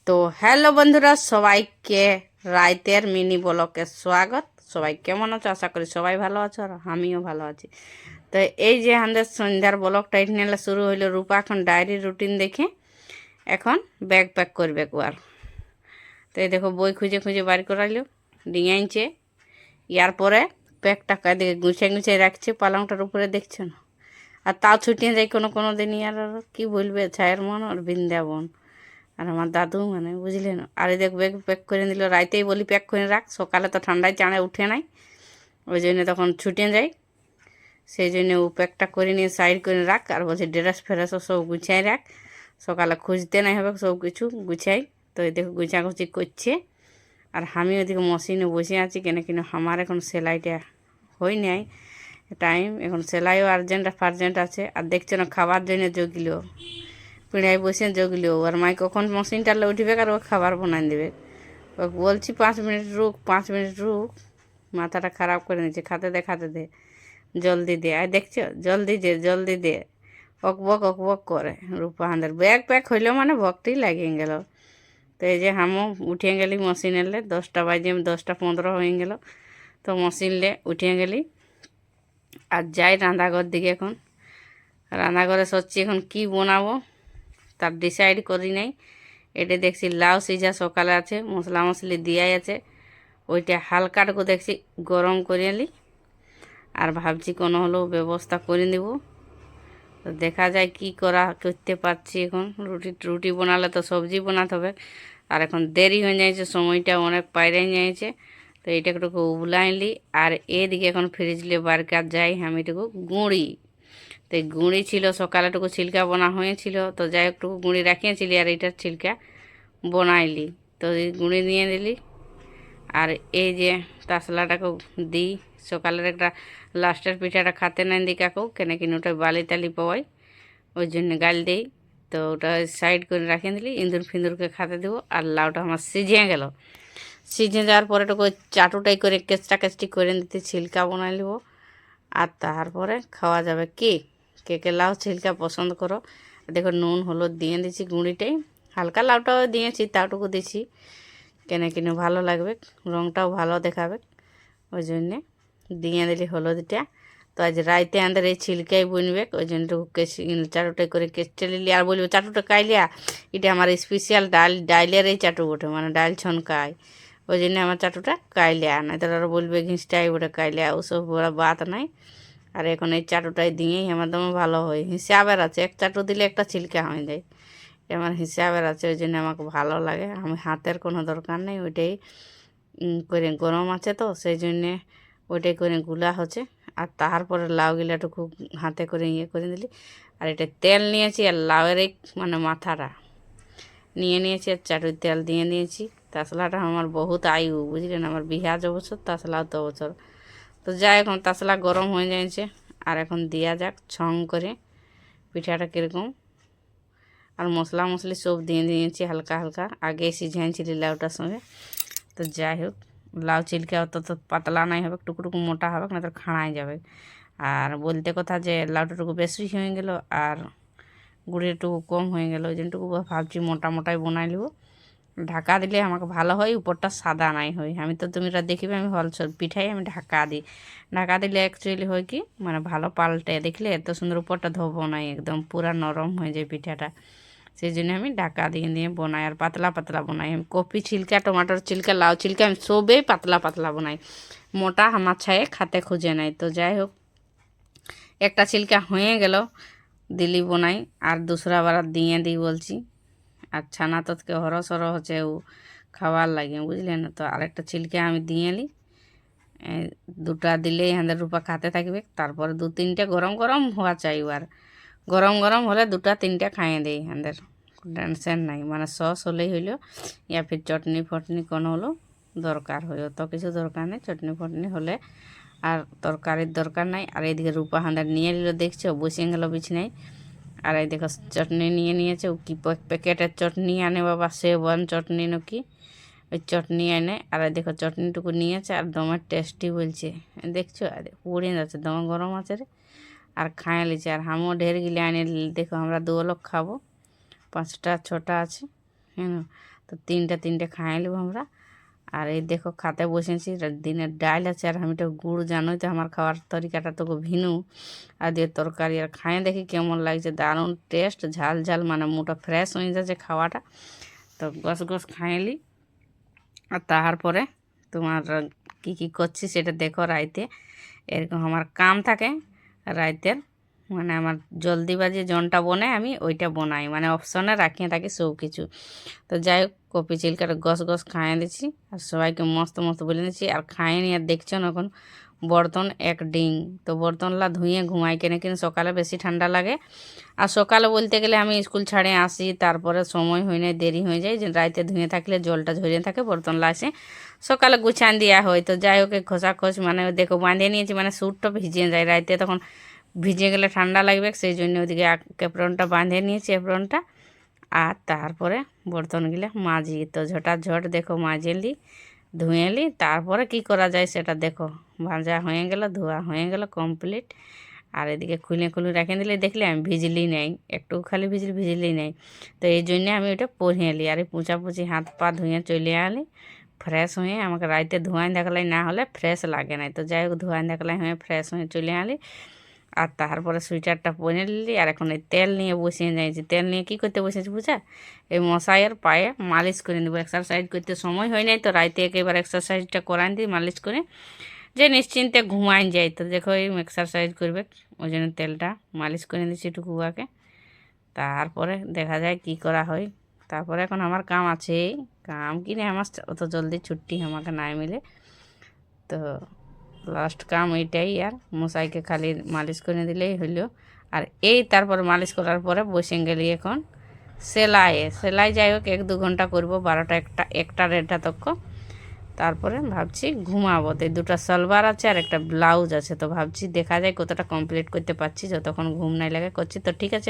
তো হ্যালো বন্ধুরা, সবাইকে রাইতের মিনি ব্লকে স্বাগত। সবাই কেমন আছো? আশা করি সবাই ভালো আছো, আর আমিও ভালো আছি। তো এই যে আমাদের সন্ধ্যার ব্লকটা এখানে শুরু হইলো। রূপা এখন ডায়েরি রুটিন দেখে এখন ব্যাগ প্যাক করবে আর। তো এই দেখো বই খুঁজে খুঁজে বাড়ি করাইলো, নিয়ে আনছে। ইয়ার পরে প্যাকটা কাঁদিকে গুছিয়ে গুছিয়ে রাখছে পালংটার উপরে, দেখছো না? আর তাও ছুটিয়ে যায় কোনো কোনো দিনই। আর কি বলবে, ছায়ের মন আর বৃন্দাবন আর আমার দাদু, মানে বুঝলেন। আর এই দেখ ব্যাগ প্যাক করে নিল, রাইতেই বলি প্যাক করে রাখ, সকালে তো ঠান্ডায় চাঁড়ে উঠে নাই, ওই জন্য তখন ছুটিয়ে যায়। সেই জন্য ও প্যাকটা করে নিয়ে সাইড করে রাখ, আর বলছে ড্রেস ফ্রেসও সব গুছাই রাখ, সকালে খুঁজতে নাই হবে, সব কিছু গুছাই। তো এই দেখো গুছাগুছি করছে। আর আমি ওইদিকে মেশিনে বসে আছি, কেন কিনা আমার এখন সেলাইটা হই নাই টাইম, এখন সেলাইও আর্জেন্ট ফার্জেন্ট আছে। আর দেখছো না খাবার জন্য জগিলো, পিঁড়াই বসে জগিলো। আর মাই কখন মেশিনটা উঠবে আর ও খাবার বানাই দেবে। ওকে বলছি 5 মিনিট রুক, 5 মিনিট রুক, মাথাটা খারাপ করে নিচ্ছে। খাতে দে জলদি দে, আর দেখছো জলদি দে জলদি দে, অক বক করে। রূপা হাঁদের ব্যাগ প্যাক হইলো মানে ভক্তি লাগিয়ে গেল। তো এই যে হামও উঠিয়ে গেলি মেশিনেলে, 10টা বাজে 10টা 15 হয়ে গেল। তো মেশিনলে উঠিয়ে গেলি আর যাই রান্নাঘর দিকে। এখন রান্নাঘরে সচ্ছি এখন কি বানাবো তার ডিসাইড করি নাই। এটা দেখছি লাউ সিঝা সকালে আছে, মশলা মশলি দিয়াই আছে, ওইটা হালকাটুকু দেখছি গরম করে নিলি। আর ভাবছি কোনো হলেও ব্যবস্থা করে নেব। তো দেখা যায় কি করতে পারছি। এখন রুটি বানালে তো সবজি বানাতে হবে, আর এখন দেরি হয়ে যাচ্ছে, সময়টা অনেক বাইরে যাইছে। তো এইটাটুকু উবলাইলি। আর এদিকে এখন ফ্রিজলে বারকার যাই আমিটুকু গুঁড়ি। তো এই গুঁড়ি ছিল সকালেটুকু ছিলকা বোনা হয়েছিল, তো যাই একটুকু গুঁড়ি রাখিয়েছিলি আর এইটার ছিলকা বনাইলি। তো এই গুঁড়ি নিয়ে নিলি। আর এই যে তাসলাটাকেও দিই, সকালের একটা লাস্টের পিঠাটা খাতে নাই দিই কাকেও, কেন কিনা ওটা বালি তালি পাওয়াই, ওই জন্য গাল দিই। তো ওটা সাইড করে রাখিয়ে দিলি, ইঁদুর ফিঁদুরকে খাতে দেবো। আর লাউটা আমার সিঝে গেল, সিঝে যাওয়ার পরে ওটাকে চাটুটাই করে কেচটা কেচটি করে দিতে ছিলকা বানাই নেবো। আর তারপরে খাওয়া যাবে। কি কে কে লাউ ছিলকা পছন্দ করো? দেখো নুন হলুদ দিয়ে দিচ্ছি, গুঁড়িটাই হালকা লাউটাও দিয়েছি, তাটুকু দিচ্ছি কেন কিনে ভালো লাগবে, রঙটাও ভালো দেখাবে, ওই জন্যে দিয়ে দিলি হলুদটা। তো আজ রাইতে আমাদের এই ছিলকাই বুনবে, ওই জন্য চাটুটাই করে কেচে নিলি। আর বলবে চাটুটা কাইলিয়া, এটা আমার স্পেশাল ডাইলের এই চাটু ওঠে, মানে ডাইল ছনকায়, ওই জন্য আমার চাটুটা কাইলিয়া। নাই তো আর বলবে ঘিঁচটাই ওটা কাইলিয়া, ওসব ওরা বাত নাই। আর এখন এই চাটুটাই দিয়েই আমার দমে ভালো হয়, হিসাবের আছে, এক চাটু দিলে একটা ছিলকা হয়ে যায়, আমার হিসাবের আছে, ওই জন্য আমাকে ভালো লাগে। আমি হাতের কোনো দরকার নেই, ওইটাই করে গরম আছে, তো সেই জন্যে ওইটাই করে গুলা হচ্ছে। আর তারপরে লাউ গিলাটুকু হাতে করে করে দিলি। আর এটা তেল নিয়েছি, আর লাউয়ের এই মানে মাথাটা নিয়ে নিয়েছি, আর চাটুর তেল দিয়ে নিয়েছি। তাসলাটা আমার বহুত আয়ু, বুঝলেন, আমার বিহা যে বছর তাসলাও তো বছর। তো যাই, এখন তাসলা গরম হয়ে যাচ্ছে, আর এখন দেওয়া যাক ছং করে পিঠাটা কীরকম। আর মশলা মশলি সব দিয়ে দিয়েছি হালকা হালকা, আগে সিঝাইছিলি লাউটার সঙ্গে। তো যাই হোক, লাউ চিলকা অত তো পাতলা নাই হবে, টুকটুকু মোটা হবে, না তো খাড়াই যাবে। আর বলতে কথা যে লাউটাটুকু বেশি হয়ে গেল আর গুড়িটুকু কম হয়ে গেল, ওই জন্যটুকু ভাবছি মোটা মোটাই বানাই নেব। ঢাকা দিলে আমাকে ভালো হয়, উপরটা সাদা নাই হয়। আমি তো তুমি দেখিবে আমি পিঠাই আমি ঢাকা দিই। ঢাকা দিলে অ্যাকচুয়ালি হয় কি, মানে ভালো পাল্টে দেখলে এত সুন্দর উপরটা ধোবো নাই, একদম পুরা নরম হয়ে যায় পিঠাটা। সেই জন্য আমি ঢাকা দিয়ে দিয়ে বানাই, আর পাতলা পাতলা বানাই। আমি কপি ছিলকা, টমাটোর ছিলকা, লাউ ছিলকা আমি সবেই পাতলা পাতলা বানাই, মোটা আমার ছায়ে খাতে খুঁজে নাই। তো যাই হোক, একটা ছিলকা হয়ে গেল দিলি বানাই, আর দুসরা বার দিয়ে দিই বলছি। আর ছানা তোকে হরসর হচ্ছে ও খাবার লাগে, বুঝলেন। তো আরেকটা ছিলকা আমি দিয়ে নিই, দুটা দিলেই আমাদের রূপা খাতে থাকবে। তারপরে 2-3টে গরম গরম হওয়া চাই, আর গরম গরম হলে 2-3টে খাইয়ে দেই, আমাদের টেনশন নাই। মানে সস হলেই হইলো, ইয়া ফির চটনি ফটনি কোনো হলো দরকার হয়, অত কিছু দরকার নেই, চটনি ফটনি হলে আর তরকারির দরকার নাই। আর এইদিকে রূপা হাঁদার নিয়ে নিল, দেখছো বসে গেল বিছনায়। আর এই দেখো চটনি নিয়ে নিয়েছে, ও কি প্যাকেটের চটনি আনে বাবা, সেবন চটনি নাকি, ওই চটনি এনে। আর দেখো চটনিটুকু নিয়েছে, আর দমের টেস্টি বলছে, দেখছো পুড়ে যাচ্ছে, দমে গরম আছে রে। আর খাইয়ে লিছে, আর আমিও ঢের গিলে আনে। দেখো আমরা 2 লোক খাবো, 5টা 6টা আছে, হ্যাঁ, তো তিনটে তিনটে খাই নেব আমরা। আর এই দেখো খাতে বসেছি, দিনের ডাল আছে আর আমি তো গুড়, জানোই তো আমার খাওয়ার তরিকাটা তো ভিনু, আর দিয়ে তরকারি আর খাইয়ে দেখি কেমন লাগছে, দারুণ টেস্ট, ঝাল ঝাল, মানে মুটা ফ্রেশ হয়ে যাচ্ছে খাওয়াটা। তো গস গস খাইলি। আর তারপরে তোমার কি কি করছি সেটা দেখো। রাইতে এরকম আমার কাম থাকে রাইতের, মানে আমার জলদিবাজি জনটা বনে আমি ওইটা বনাই, মানে অপশনে রাখিয়ে থাকি সব কিছু। তো যাই হোক কপি চিলকাটা গস গস খাইয়ে দিচ্ছি আর সবাইকে মস্ত মস্ত বলে দিচ্ছি। আর খাইয়ে নিয়ে দেখছো না এখন বর্তন এক ডিং, তো বর্তনলা ধুয়ে ঘুমাই কেনে, কিন্তু সকালে বেশি ঠান্ডা লাগে। আর সকালে বলতে গেলে আমি স্কুল ছাড়ে আসি, তারপরে সময় হয় না, দেরি হয়ে যায়, যে রাইতে ধুয়ে থাকলে জলটা ঝরিয়ে থাকে, বর্তনলা আসে সকালে গুছান দেওয়া হয়। তো যাই হোক খোঁচাখোঁচ মানে দেখো বাঁধিয়ে নিয়েছি, মানে স্যুটটা ভিজিয়ে যায় রাইতে, তখন ভিজে গেলে ঠান্ডা লাগবে, সেই জন্য ওদিকে এপ্রনটা বাঁধিয়ে নিয়েছি এপ্রনটা। আর তারপরে বর্তনগুলো মাজি, তো ঝটাঝট দেখো মাজেলি ধুয়েলি। তারপরে কি করা যায় সেটা দেখো, ভাজা হয়ে গেল, ধোয়া হয়ে গেল কমপ্লিট। আর এদিকে খুলে খুলে রেখে দিলে দেখলে আমি ভিজলি নেই, একটু খালি ভিজলি নেই। তো এই জন্যে আমি ওইটা পরিয়ে এলি, আর এই পুঁচাপুচি হাত পা ধুয়ে চলে আলি ফ্রেশ হয়ে। আমাকে রাইতে ধোঁয়াই দেখলাই, না হলে ফ্রেশ লাগে নাই। তো যাই হোক ধোঁয়াই দেখলাই হয়ে ফ্রেশ হয়ে চলে আলি। আর তারপরে সুইটারটা পরে নিলি। আর এখন এই তেল নিয়ে বসিয়ে যাইছি। তেল নিয়ে কি করতে বসেছি বুঝা, এই মশাইয়ের পায়ে মালিশ করে নেবো। এক্সারসাইজ করতে সময় হয় নাই, তো রাইতে একেবারে এক্সারসাইজটা করাই দিই মালিশ করে, যে নিশ্চিন্তে ঘুমাই যায়। তো দেখো এই এক্সারসাইজ করবে, ওই জন্য তেলটা মালিশ করে দিচ্ছি একটু কুয়াকে। তারপরে দেখা যায় কি করা হয়। তারপরে এখন আমার কাম আছে, কাম কিনে আমার অত জলদি ছুটি আমাকে নাই মিলে। তো লাস্ট কাম এইটাই, আর মশাইকে খালি মালিশ করে দিলেই হইলো। আর এই তারপর মালিশ করার পরে বসে গেলি এখন সেলাই যাই হোক 1-2 ঘন্টা করবো, 12টা 1টা 1:30 তক। তারপরে ভাবছি ঘুমাবো। তো 2টা সালোয়ার আছে আর একটা ব্লাউজ আছে, তো ভাবছি দেখা যায় কতটা কমপ্লিট করতে পারছি, যতক্ষণ ঘুম নাই লাগে করছি। তো ঠিক আছে।